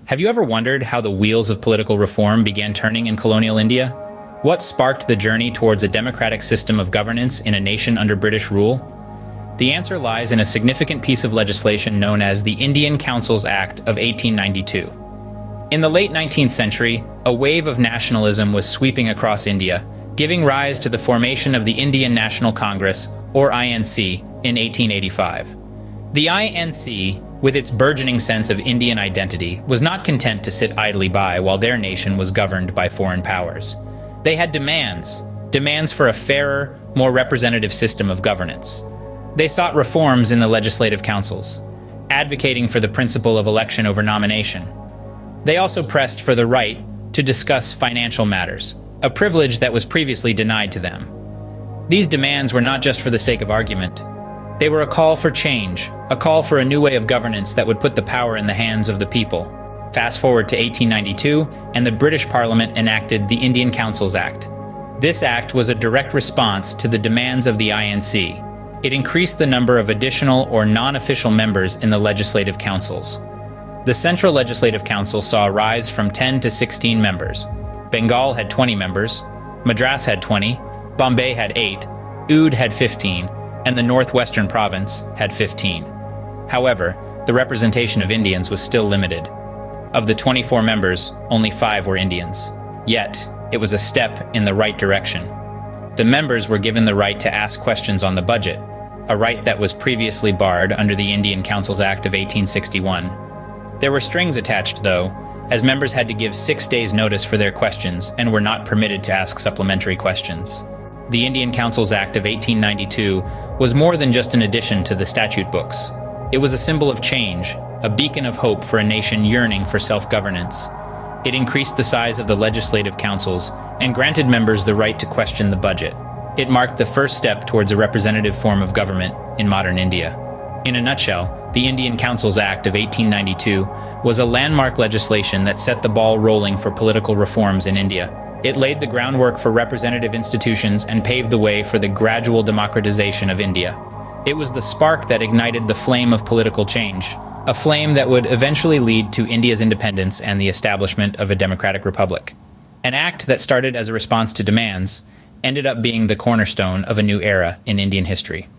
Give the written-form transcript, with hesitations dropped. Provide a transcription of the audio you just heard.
Have you ever wondered how the wheels of political reform began turning in colonial India? What sparked the journey towards a democratic system of governance in a nation under British rule? The answer lies in a significant piece of legislation known as the Indian Councils Act of 1892. In the late 19th century, a wave of nationalism was sweeping across India, giving rise to the formation of the Indian National Congress, or INC, in 1885. The INC, with its burgeoning sense of Indian identity, was not content to sit idly by while their nation was governed by foreign powers. They had demands for a fairer, more representative system of governance. They sought reforms in the legislative councils, advocating for the principle of election over nomination. They also pressed for the right to discuss financial matters, a privilege that was previously denied to them. These demands were not just for the sake of argument. They were a call for change, a call for a new way of governance that would put the power in the hands of the people. Fast forward to 1892, and the British Parliament enacted the Indian Councils Act. This act was a direct response to the demands of the INC. It increased the number of additional or non-official members in the legislative councils. The Central Legislative Council saw a rise from 10 to 16 members. Bengal had 20 members, Madras had 20, Bombay had 8, Oudh had 15, and the Northwestern Province had 15. However, the representation of Indians was still limited. Of the 24 members, only 5 were Indians. Yet, it was a step in the right direction. The members were given the right to ask questions on the budget, a right that was previously barred under the Indian Councils Act of 1861. There were strings attached, though, as members had to give 6 days' notice for their questions and were not permitted to ask supplementary questions. The Indian Councils Act of 1892 was more than just an addition to the statute books. It was a symbol of change, a beacon of hope for a nation yearning for self-governance. It increased the size of the legislative councils and granted members the right to question the budget. It marked the first step towards a representative form of government in modern India. In a nutshell, the Indian Councils Act of 1892 was a landmark legislation that set the ball rolling for political reforms in India. It laid the groundwork for representative institutions and paved the way for the gradual democratization of India. It was the spark that ignited the flame of political change, a flame that would eventually lead to India's independence and the establishment of a democratic republic. An act that started as a response to demands ended up being the cornerstone of a new era in Indian history.